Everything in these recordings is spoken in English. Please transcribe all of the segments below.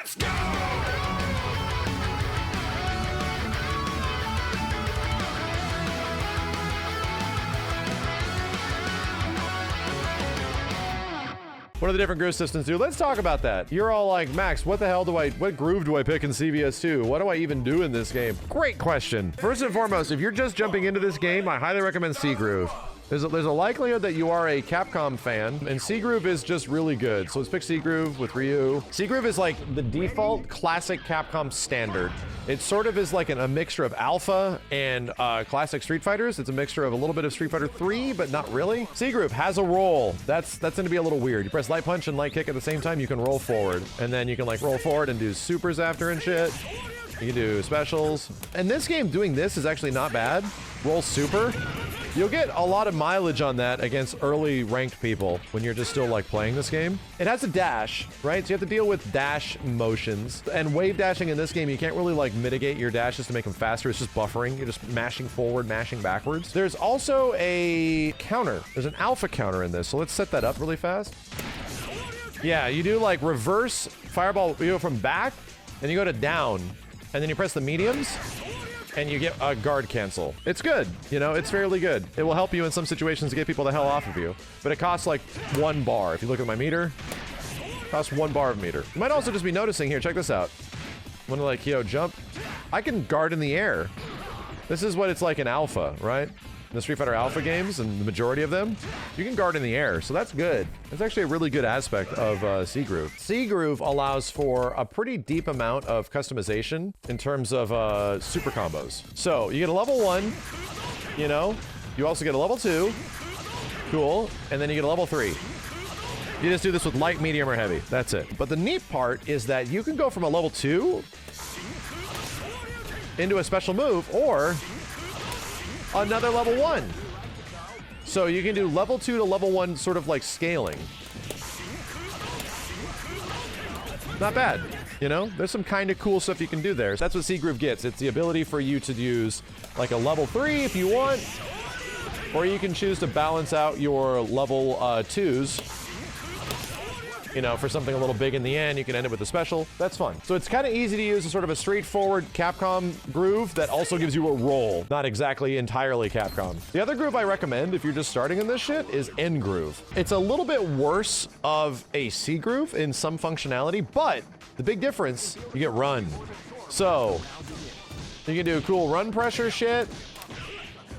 Let's go! What do the different groove systems do? Let's talk about that. You're all like, Max, what groove do I pick in CVS2? What do I even do in this game? Great question. First and foremost, if you're just jumping into this game, I highly recommend C Groove. There's a likelihood that you are a Capcom fan, and C Groove is just really good. So let's pick C Groove with Ryu. C Groove is like the default classic Capcom standard. It sort of is like a mixture of Alpha and classic Street Fighters. It's a mixture of a little bit of Street Fighter 3, but not really. C Groove has a roll. That's gonna be a little weird. You press light punch and light kick at the same time, you can roll forward. And then you can like roll forward and do supers after and shit. You can do specials. And this game, doing this is actually not bad. Roll super. You'll get a lot of mileage on that against early ranked people when you're just still like playing this game. It has a dash, right? So you have to deal with dash motions. And wave dashing in this game, you can't really like mitigate your dashes to make them faster. It's just buffering. You're just mashing forward, mashing backwards. There's also a counter. There's an alpha counter in this. So let's set that up really fast. Yeah, you do like reverse fireball. You go from back, and you go to down. And then you press the mediums. And you get a guard cancel. It's good, you know, it's fairly good. It will help you in some situations to get people the hell off of you. But it costs like 1 bar. If you look at my meter, it costs 1 bar of meter. You might also just be noticing here, check this out. When like, jump, I can guard in the air. This is what it's like in Alpha, right? In the Street Fighter Alpha games, and the majority of them, you can guard in the air, so that's good. It's actually a really good aspect of C Groove. C Groove allows for a pretty deep amount of customization in terms of super combos. So you get a level 1, you know, you also get a level 2, cool, and then you get a level 3. You just do this with light, medium, or heavy. That's it. But the neat part is that you can go from a level 2 into a special move, or another level 1. So you can do level 2 to level 1 sort of like scaling. Not bad, you know? There's some kind of cool stuff you can do there. That's what C Groove gets. It's the ability for you to use like a level 3 if you want, or you can choose to balance out your level 2s. You know, for something a little big in the end, you can end it with a special. That's fun. So it's kind of easy to use a sort of a straightforward Capcom groove that also gives you a roll. Not exactly entirely Capcom. The other groove I recommend if you're just starting in this shit is N Groove. It's a little bit worse of a C Groove in some functionality, but the big difference, you get run. So you can do cool run pressure shit.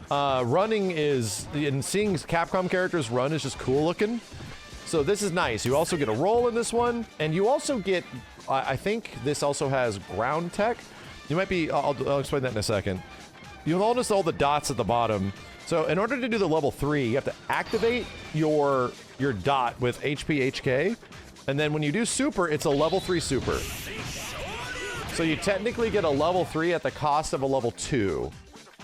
Running is, and seeing Capcom characters run is just cool looking. So this is nice. You also get a roll in this one, and you also get, I think this also has ground tech. You might be, I'll explain that in a second. You'll notice all the dots at the bottom. So in order to do the level 3, you have to activate your dot with HP HK, and then when you do super, it's a level 3 super. So you technically get a level 3 at the cost of a level 2.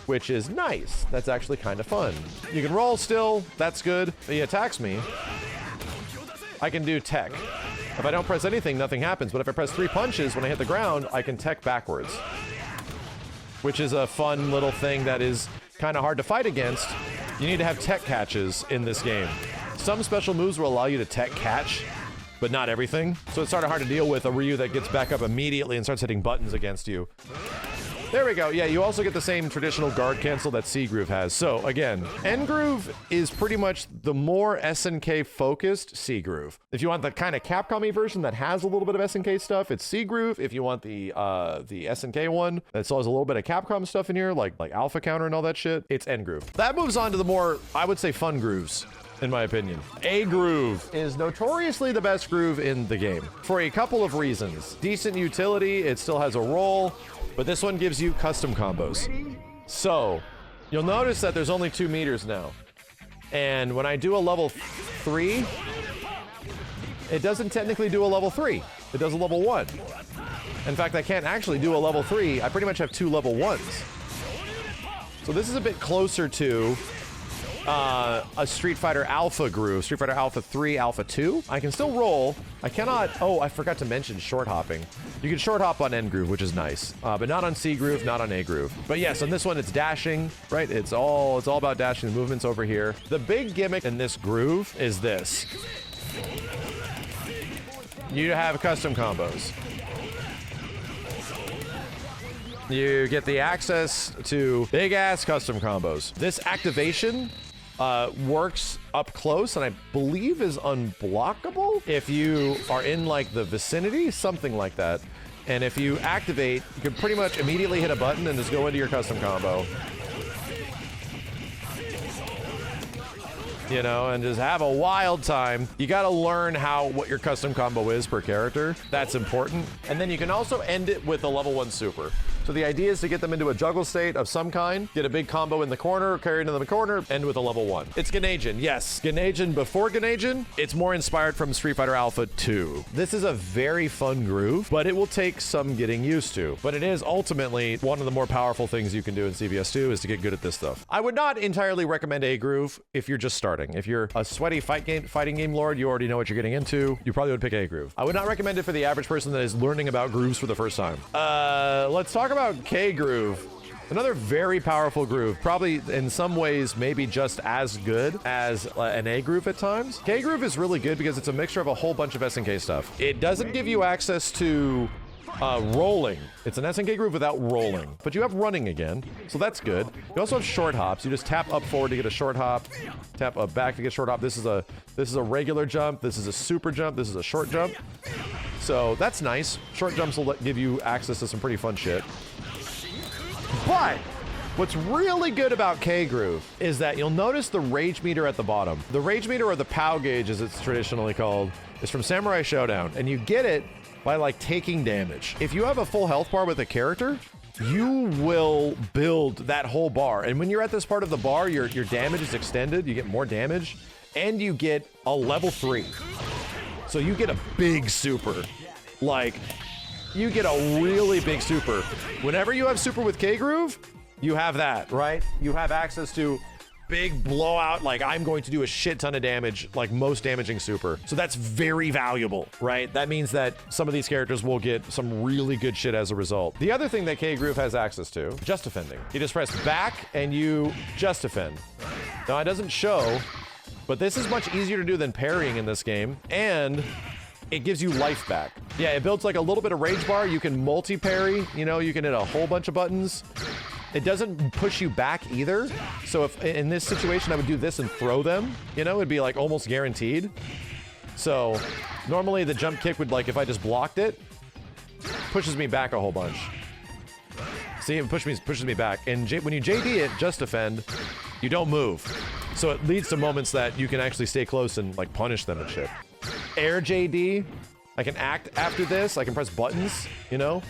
Which is nice. That's actually kind of fun. You can roll still, that's good. He attacks me. I can do tech. If I don't press anything, nothing happens. But if I press 3 punches when I hit the ground, I can tech backwards. Which is a fun little thing that is kind of hard to fight against. You need to have tech catches in this game. Some special moves will allow you to tech catch, but not everything. So it's sort of hard to deal with a Ryu that gets back up immediately and starts hitting buttons against you. There we go. Yeah, you also get the same traditional guard cancel that C Groove has. So again, N Groove is pretty much the more SNK focused C Groove. If you want the kind of Capcom-y version that has a little bit of SNK stuff, it's C Groove. If you want the SNK one that still has a little bit of Capcom stuff in here, like Alpha Counter and all that shit, it's N Groove. That moves on to the more, I would say, fun grooves. In my opinion. A Groove is notoriously the best groove in the game for a couple of reasons. Decent utility, it still has a roll, but this one gives you custom combos. So, you'll notice that there's only 2 meters now. And when I do a level 3, it doesn't technically do a level 3. It does a level 1. In fact, I can't actually do a level 3. I pretty much have 2 level 1s. So this is a bit closer to a Street Fighter Alpha groove, Street Fighter Alpha 3, Alpha 2. I can still roll. I cannot, oh, I forgot to mention short hopping. You can short hop on N Groove, which is nice, but not on C Groove, not on A Groove. But yes, on this one, it's dashing, right? It's all about dashing. The movement's over here. The big gimmick in this groove is this. You have custom combos. You get the access to big-ass custom combos. This activation works up close and I believe is unblockable if you are in like the vicinity, something like that. And if you activate, you can pretty much immediately hit a button and just go into your custom combo. You know, and just have a wild time. You gotta learn what your custom combo is per character. That's important. And then you can also end it with a level 1 super. So the idea is to get them into a juggle state of some kind, get a big combo in the corner, carry into the corner, end with a level 1. It's Ganajin, yes. Ganajin before Ganajin, it's more inspired from Street Fighter Alpha 2. This is a very fun groove, but it will take some getting used to. But it is ultimately one of the more powerful things you can do in CVS2 is to get good at this stuff. I would not entirely recommend a groove if you're just starting. If you're a sweaty fighting game lord, you already know what you're getting into, you probably would pick a groove. I would not recommend it for the average person that is learning about grooves for the first time. Let's talk about K groove. Another very powerful groove, probably in some ways maybe just as good as an A groove at times. K groove is really good because it's a mixture of a whole bunch of SNK stuff. It doesn't give you access to rolling. It's an SNK groove without rolling, but you have running again, so that's good. You also have short hops. You just tap up forward to get a short hop, tap up back to get a short hop. This is a regular jump. This is a super jump. This is a short jump. So that's nice. Short jumps will give you access to some pretty fun shit. But what's really good about K groove is that you'll notice the rage meter at the bottom. The rage meter, or the POW gauge as it's traditionally called, is from Samurai Showdown, and you get it by like taking damage. If you have a full health bar with a character, you will build that whole bar. And when you're at this part of the bar, your damage is extended, you get more damage, and you get a level 3. So you get a big super. Like, you get a really big super. Whenever you have super with K groove, you have that, right? You have access to big blowout, like I'm going to do a shit ton of damage, like most damaging super. So that's very valuable, right? That means that some of these characters will get some really good shit as a result. The other thing that K groove has access to, just defending. You just press back and you just defend. Now it doesn't show, but this is much easier to do than parrying in this game, and it gives you life back. Yeah, it builds like a little bit of rage bar. You can multi-parry, you know, you can hit a whole bunch of buttons. It doesn't push you back either. So if in this situation, I would do this and throw them, you know, it'd be like almost guaranteed. So normally the jump kick would, like, if I just blocked it, pushes me back a whole bunch. See, it pushes me back. And when you JD it, just defend, you don't move. So it leads to moments that you can actually stay close and like punish them and shit. Air JD, I can act after this, I can press buttons, you know?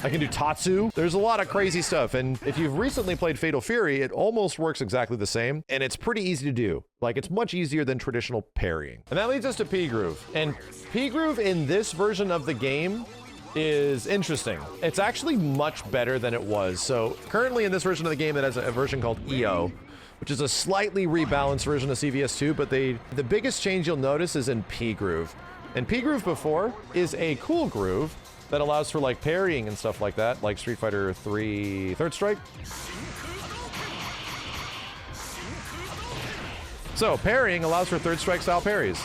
I can do Tatsu. There's a lot of crazy stuff, and if you've recently played Fatal Fury, it almost works exactly the same, and it's pretty easy to do. Like, it's much easier than traditional parrying. And that leads us to P groove. And P groove in this version of the game is interesting. It's actually much better than it was. So currently in this version of the game, it has a version called EO, which is a slightly rebalanced version of CVS2, but the biggest change you'll notice is in P groove. And P groove before is a cool groove that allows for like parrying and stuff like that, like Street Fighter 3 Third Strike. So parrying allows for Third Strike style parries,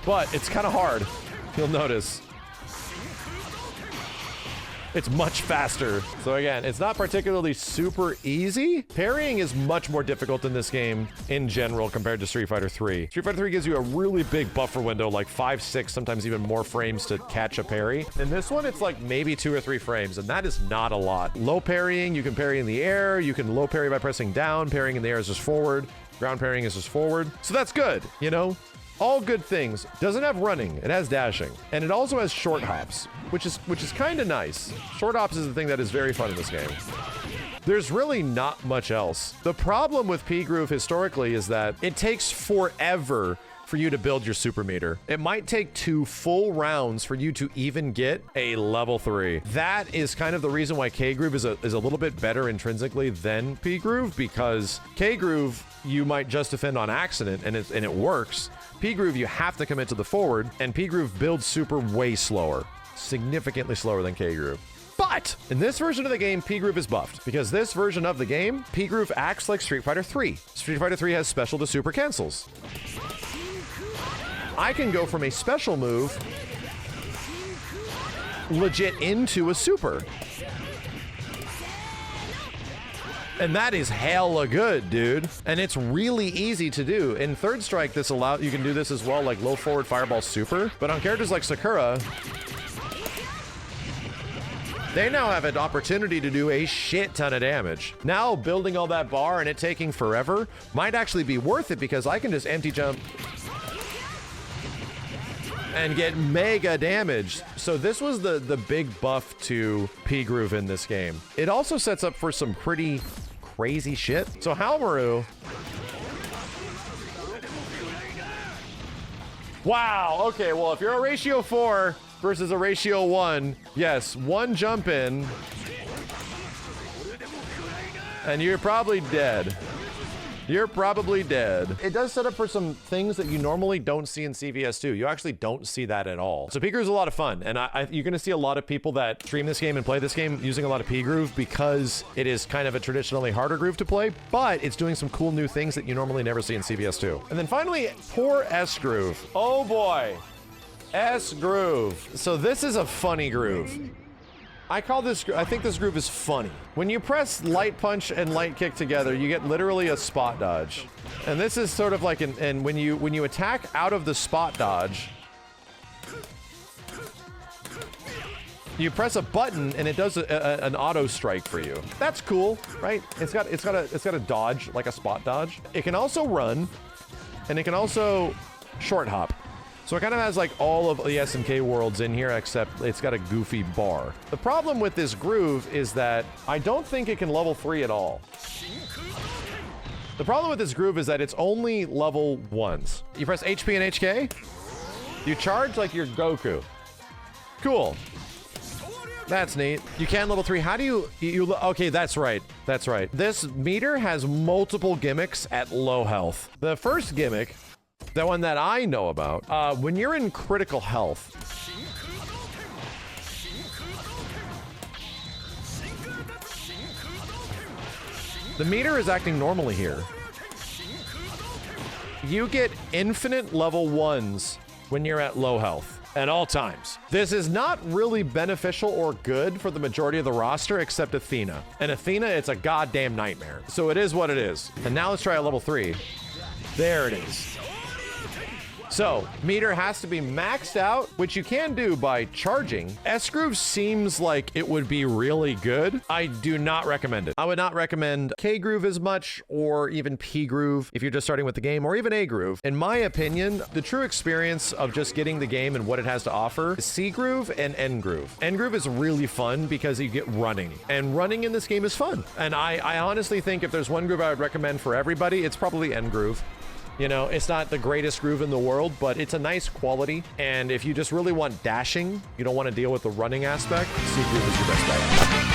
but it's kind of hard, you'll notice. It's much faster. So again, it's not particularly super easy. Parrying is much more difficult in this game in general compared to Street Fighter 3. Street Fighter 3 gives you a really big buffer window, like 5, 6, sometimes even more frames to catch a parry. In this one, it's like maybe 2 or 3 frames, and that is not a lot. Low parrying, you can parry in the air, you can low parry by pressing down, parrying in the air is just forward, ground parrying is just forward. So that's good, you know? All good things. Doesn't have running, it has dashing. And it also has short hops, which is kind of nice. Short hops is the thing that is very fun in this game. There's really not much else. The problem with P groove historically is that it takes forever for you to build your super meter. It might take 2 full rounds for you to even get a level 3. That is kind of the reason why K groove is a little bit better intrinsically than P groove, because K groove you might just defend on accident and it works. P groove you have to commit to the forward, and P groove builds super way slower, significantly slower than K groove. But in this version of the game, P groove is buffed, because this version of the game, P groove acts like Street Fighter 3. Street Fighter 3 has special to super cancels. I can go from a special move legit into a super. And that is hella good, dude. And it's really easy to do. In third strike, you can do this as well, like low forward fireball super. But on characters like Sakura, they now have an opportunity to do a shit ton of damage. Now, building all that bar and it taking forever might actually be worth it because I can just empty jump and get mega damage. So this was the big buff to P-Groove in this game. It also sets up for some pretty crazy shit. So Halmaru, wow, okay, well, if you're a ratio 4 versus a ratio 1, yes, 1 jump in, and you're probably dead. You're probably dead. It does set up for some things that you normally don't see in CVS2. You actually don't see that at all. So P-Groove is a lot of fun, and you're gonna see a lot of people that stream this game and play this game using a lot of P-Groove because it is kind of a traditionally harder groove to play, but it's doing some cool new things that you normally never see in CVS2. And then finally, poor S-Groove. Oh boy, S-Groove. So this is a funny groove. I think this groove is funny. When you press light punch and light kick together, you get literally a spot dodge. And this is sort of like and when you attack out of the spot dodge, you press a button and it does an auto strike for you. That's cool, right? It's got a dodge, like a spot dodge. It can also run, and it can also short hop. So it kind of has like all of the SNK worlds in here, except it's got a goofy bar. The problem with this groove is that I don't think it can level 3 at all. The problem with this groove is that it's only level 1s. You press HP and HK, you charge like you're Goku. Cool. That's neat. You can level 3. How do you okay, that's right. That's right. This meter has multiple gimmicks at low health. The first gimmick, the one that I know about, when you're in critical health, the meter is acting normally here. You get infinite level 1s when you're at low health at all times. This is not really beneficial or good for the majority of the roster except Athena. And Athena, it's a goddamn nightmare. So it is what it is. And now let's try a level 3. There it is. So, meter has to be maxed out, which you can do by charging. S-Groove seems like it would be really good. I do not recommend it. I would not recommend K-Groove as much, or even P-Groove if you're just starting with the game, or even A-Groove. In my opinion, the true experience of just getting the game and what it has to offer is C-Groove and N-Groove. N-Groove is really fun because you get running, and running in this game is fun. And I honestly think if there's one groove I would recommend for everybody, it's probably N-Groove. You know, it's not the greatest groove in the world, but it's a nice quality. And if you just really want dashing, you don't want to deal with the running aspect, C-Groove is your best bet.